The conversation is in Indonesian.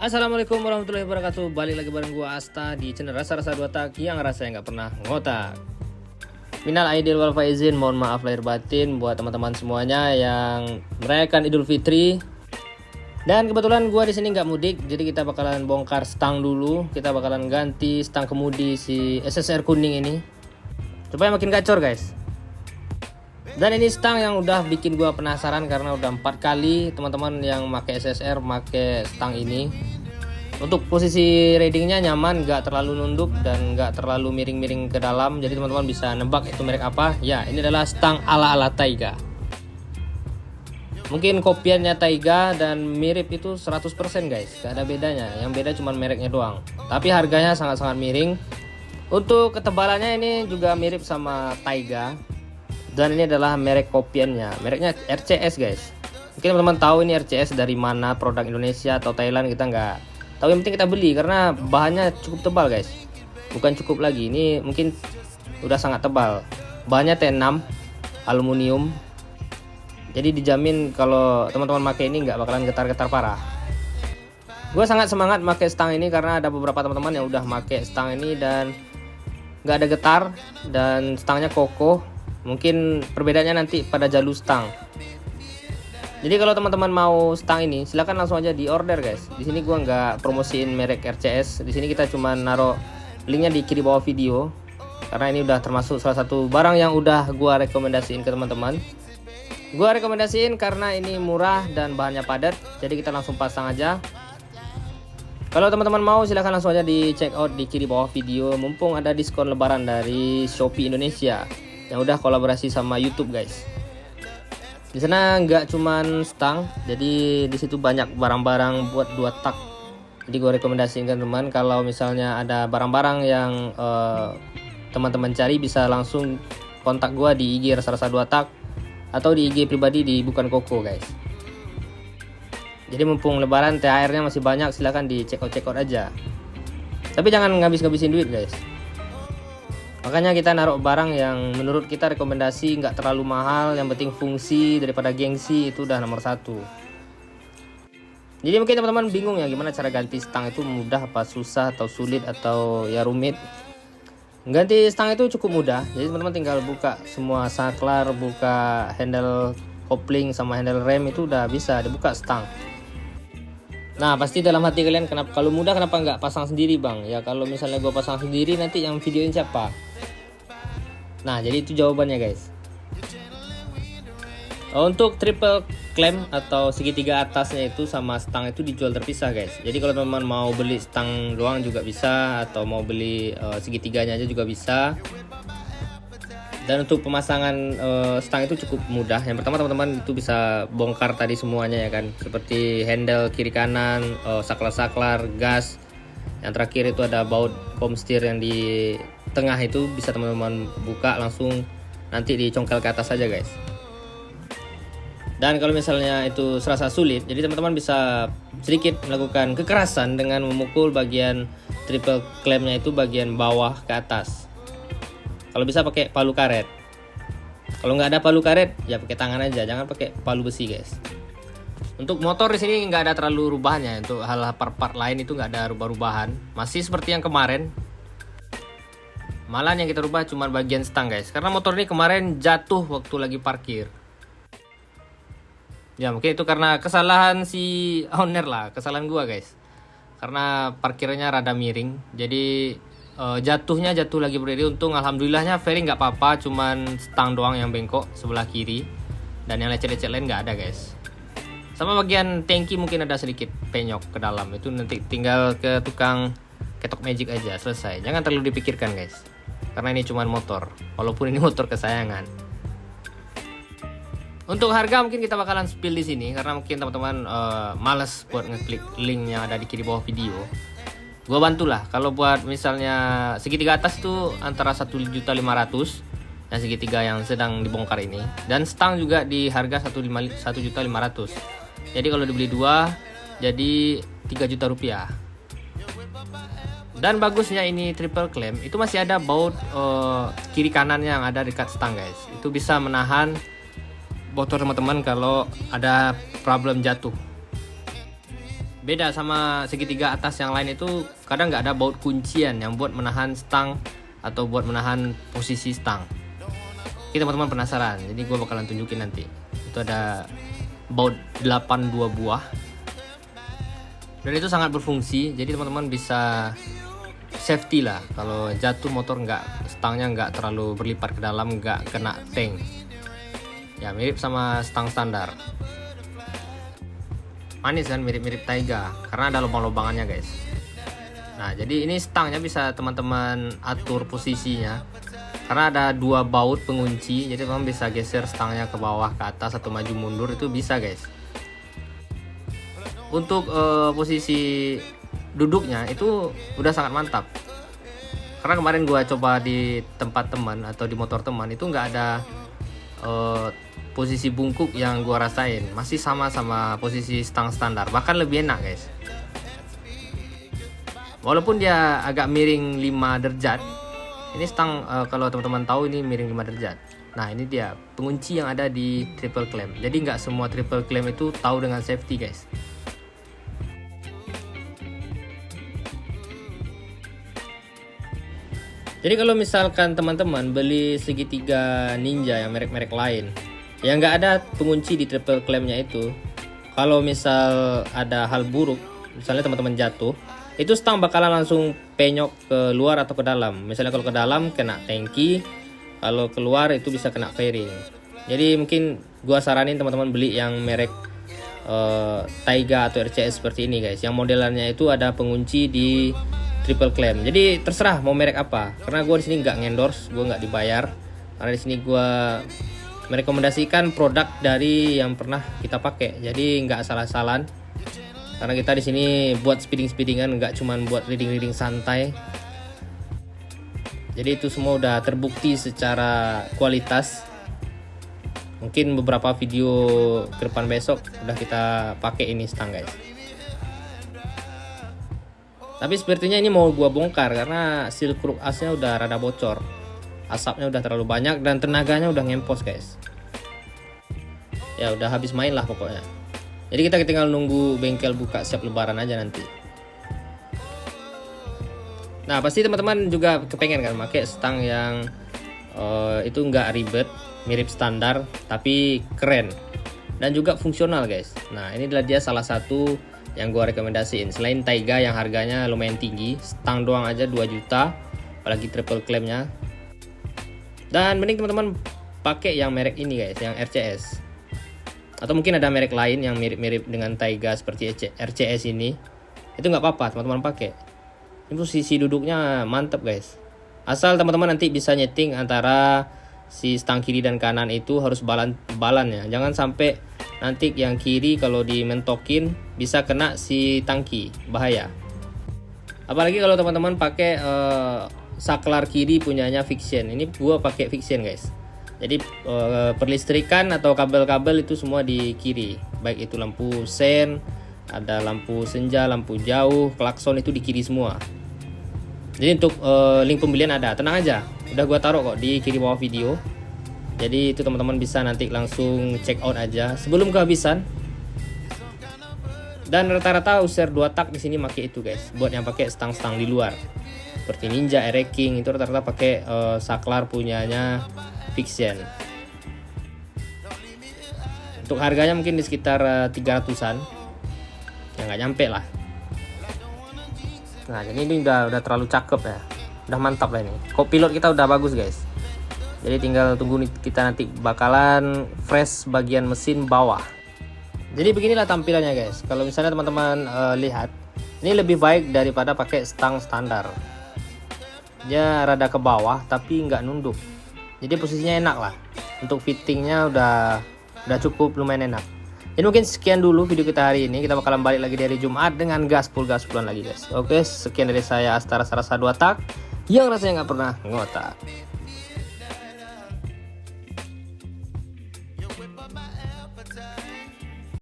Assalamualaikum warahmatullahi wabarakatuh. Balik lagi bareng gua Asta di channel Rasa-Rasa Dua Tak yang rasanya nggak pernah ngotak. Minal aidin wal faizin, mohon maaf lahir batin buat teman-teman semuanya yang merayakan Idul Fitri. Dan kebetulan gua di sini nggak mudik, jadi kita bakalan bongkar stang dulu. Kita bakalan ganti stang kemudi si SSR kuning ini supaya makin gacor, guys. Dan ini stang yang udah bikin gua penasaran karena udah 4 kali teman-teman yang pakai SSR pakai stang ini. Untuk posisi readingnya nyaman, gak terlalu nunduk dan gak terlalu miring-miring ke dalam. Jadi teman-teman bisa nebak itu merek apa. Ya, ini adalah stang ala-ala Taiga. Mungkin kopiannya Taiga dan mirip itu 100% guys. Gak ada bedanya, yang beda cuma mereknya doang. Tapi harganya sangat-sangat miring. Untuk ketebalannya ini juga mirip sama Taiga. Dan ini adalah merek kopiannya, mereknya RCS guys. Mungkin teman-teman tahu ini RCS dari mana, produk Indonesia atau Thailand kita nggak tahu. Yang penting kita beli karena bahannya cukup tebal guys. Bukan cukup lagi, ini mungkin udah sangat tebal. Bahannya T6 aluminium. Jadi dijamin kalau teman-teman pakai ini nggak bakalan getar-getar parah. Gue sangat semangat pakai stang ini karena ada beberapa teman-teman yang udah pakai stang ini dan nggak ada getar dan stangnya kokoh. Mungkin perbedaannya nanti pada jalur stang. Jadi kalau teman-teman mau stang ini, silahkan langsung aja di order guys. Di sini gua nggak promosiin merek RCS. Di sini kita cuma naruh linknya di kiri bawah video. Karena ini udah termasuk salah satu barang yang udah gua rekomendasiin ke teman-teman. Gua rekomendasiin karena ini murah dan bahannya padat. Jadi kita langsung pasang aja. Kalau teman-teman mau silahkan langsung aja di check out di kiri bawah video. Mumpung ada diskon lebaran dari Shopee Indonesia yang udah kolaborasi sama YouTube guys. Di sana nggak cuman stang, jadi di situ banyak barang-barang buat 2 tak. Jadi gue rekomendasikan teman, kalau misalnya ada barang-barang yang teman-teman cari bisa langsung kontak gue di IG Rasa-Rasa 2 Tak atau di IG pribadi di Bukan Koko guys. Jadi mumpung lebaran THR-nya masih banyak, silahkan di check out aja. Tapi jangan ngabis-ngabisin duit guys. Makanya kita naruh barang yang menurut kita rekomendasi, nggak terlalu mahal, yang penting fungsi daripada gengsi, itu udah nomor 1. Jadi mungkin teman-teman bingung ya gimana cara ganti stang, itu mudah apa susah atau sulit atau ya rumit. Ganti stang itu cukup mudah. Jadi teman-teman tinggal buka semua saklar, buka handle kopling sama handle rem, itu udah bisa dibuka stang. Nah pasti dalam hati kalian, kenapa kalau mudah kenapa nggak pasang sendiri bang? Ya kalau misalnya gue pasang sendiri nanti yang videoin siapa? Nah jadi itu jawabannya guys. Untuk triple clamp atau segitiga atasnya itu sama stang itu dijual terpisah guys. Jadi kalau teman-teman mau beli stang doang juga bisa, atau mau beli segitiganya aja juga bisa. Dan untuk pemasangan stang itu cukup mudah. Yang pertama teman-teman itu bisa bongkar tadi semuanya ya kan, seperti handle kiri kanan, saklar-saklar, gas. Yang terakhir itu ada baut pom setir yang di tengah, itu bisa teman-teman buka langsung, nanti dicongkel ke atas saja guys. Dan kalau misalnya itu serasa sulit, jadi teman-teman bisa sedikit melakukan kekerasan dengan memukul bagian triple clampnya itu bagian bawah ke atas. Kalau bisa pakai palu karet. Kalau nggak ada palu karet, ya pakai tangan aja, jangan pakai palu besi guys. Untuk motor di sini nggak ada terlalu rubahannya. Untuk hal part-part lain itu nggak ada rubah-rubahan, masih seperti yang kemarin. Malah yang kita rubah cuma bagian stang guys, karena motor ini kemarin jatuh waktu lagi parkir. Ya mungkin itu karena kesalahan si owner lah, kesalahan gua guys. Karena parkirnya rada miring, jadi jatuh lagi berdiri. Untung alhamdulillahnya fairing nggak apa-apa, cuman stang doang yang bengkok sebelah kiri, dan yang lecet-lecet lain nggak ada guys. Sama bagian tangki mungkin ada sedikit penyok ke dalam, itu nanti tinggal ke tukang ketok magic aja, selesai. Jangan terlalu dipikirkan guys, karena ini cuma motor, walaupun ini motor kesayangan. Untuk harga mungkin kita bakalan spill di sini karena mungkin teman-teman males buat ngeklik link yang ada di kiri bawah video. Gua bantulah, kalau buat misalnya segitiga atas itu antara 1.500.000 dan segitiga yang sedang dibongkar ini, dan stang juga di harga 1.500.000. Jadi kalau dibeli 2 jadi 3 juta rupiah. Dan bagusnya ini triple clamp itu masih ada baut kiri kanan yang ada dekat stang guys. Itu bisa menahan motor teman-teman kalau ada problem jatuh. Beda sama segitiga atas yang lain itu, kadang nggak ada baut kuncian yang buat menahan stang atau buat menahan posisi stang. Oke teman-teman penasaran, jadi gue bakalan tunjukin nanti. Itu ada baut 82 buah dan itu sangat berfungsi, jadi teman-teman bisa safety lah kalau jatuh motor, stangnya nggak terlalu berlipat ke dalam, nggak kena tank ya, mirip sama stang standar. Manis kan, mirip-mirip Taiga karena ada lubang-lubangannya guys. Nah jadi ini stangnya bisa teman-teman atur posisinya karena ada 2 baut pengunci, jadi teman bisa geser stangnya ke bawah, ke atas, atau maju mundur, itu bisa guys. Untuk posisi duduknya itu udah sangat mantap, karena kemarin gua coba di tempat teman atau di motor teman itu nggak ada posisi bungkuk yang gua rasain, masih sama posisi stang standar, bahkan lebih enak guys. Walaupun dia agak miring 5 derajat, ini stang kalau teman-teman tahu ini miring 5 derajat. Nah ini dia pengunci yang ada di triple clamp, jadi nggak semua triple clamp itu tahu dengan safety guys. Jadi kalau misalkan teman-teman beli segitiga Ninja yang merek-merek lain yang nggak ada pengunci di triple clampnya itu, kalau misal ada hal buruk, misalnya teman-teman jatuh, itu stang bakalan langsung penyok ke luar atau ke dalam. Misalnya kalau ke dalam kena tangki, kalau keluar itu bisa kena fairing. Jadi mungkin gua saranin teman-teman beli yang merek Taiga atau RCS seperti ini guys, yang modelannya itu ada pengunci di triple clamp. Jadi terserah mau merek apa, karena gue di sini nggak ngendorse, gue nggak dibayar, karena di sini gue merekomendasikan produk dari yang pernah kita pakai, jadi nggak salah-salan. Karena kita di sini buat speeding-speedingan, nggak cuman buat reading-reading santai. Jadi itu semua udah terbukti secara kualitas. Mungkin beberapa video ke depan besok udah kita pakai ini stang guys. Tapi sepertinya ini mau gua bongkar karena seal kruk asnya udah rada bocor, asapnya udah terlalu banyak dan tenaganya udah ngempos guys. Ya udah habis main lah pokoknya. Jadi kita tinggal nunggu bengkel buka siap lebaran aja nanti. Nah pasti teman-teman juga kepengen kan pakai stang yang itu nggak ribet, mirip standar tapi keren dan juga fungsional guys. Nah ini adalah dia salah satu yang gua rekomendasiin. Selain Taiga yang harganya lumayan tinggi, stang doang aja 2 juta, apalagi triple clampnya. Dan mending teman-teman pakai yang merek ini guys, yang RCS. Atau mungkin ada merek lain yang mirip-mirip dengan Taiga seperti RCS ini, itu nggak apa-apa teman-teman pakai. Ini posisi duduknya mantap guys. Asal teman-teman nanti bisa nyeting antara si stang kiri dan kanan itu harus balannya. Jangan sampai nanti yang kiri kalau dimentokin bisa kena si tangki, bahaya. Apalagi kalau teman-teman pakai saklar kiri punyanya Fiction. Ini gua pakai Fiction guys. Jadi perlistrikan atau kabel-kabel itu semua di kiri, baik itu lampu sen, ada lampu senja, lampu jauh, klakson itu di kiri semua. Jadi untuk link pembelian ada, tenang aja, udah gua taruh kok di kiri bawah video. Jadi itu teman-teman bisa nanti langsung check out aja sebelum kehabisan. Dan rata-rata user 2 tak di sini pakai itu guys, buat yang pakai stang-stang di luar. Seperti Ninja, King itu rata-rata pakai saklar punyanya Fiction. Untuk harganya mungkin di sekitar 300-an. Ya nggak nyampe lah. Nah, jadi ini udah terlalu cakep ya. Udah mantap lah ini. Kopilot kita udah bagus guys. Jadi tinggal tunggu kita nanti bakalan fresh bagian mesin bawah. Jadi beginilah tampilannya guys. Kalau misalnya teman-teman lihat, ini lebih baik daripada pakai stang standar. Dia rada ke bawah tapi nggak nunduk. Jadi posisinya enak lah. Untuk fittingnya udah cukup lumayan enak. Jadi mungkin sekian dulu video kita hari ini. Kita bakalan balik lagi dari Jumat dengan gaspol-gaspolan lagi guys. Oke, sekian dari saya Astara Sarasa 2 tak yang rasanya nggak pernah ngotak.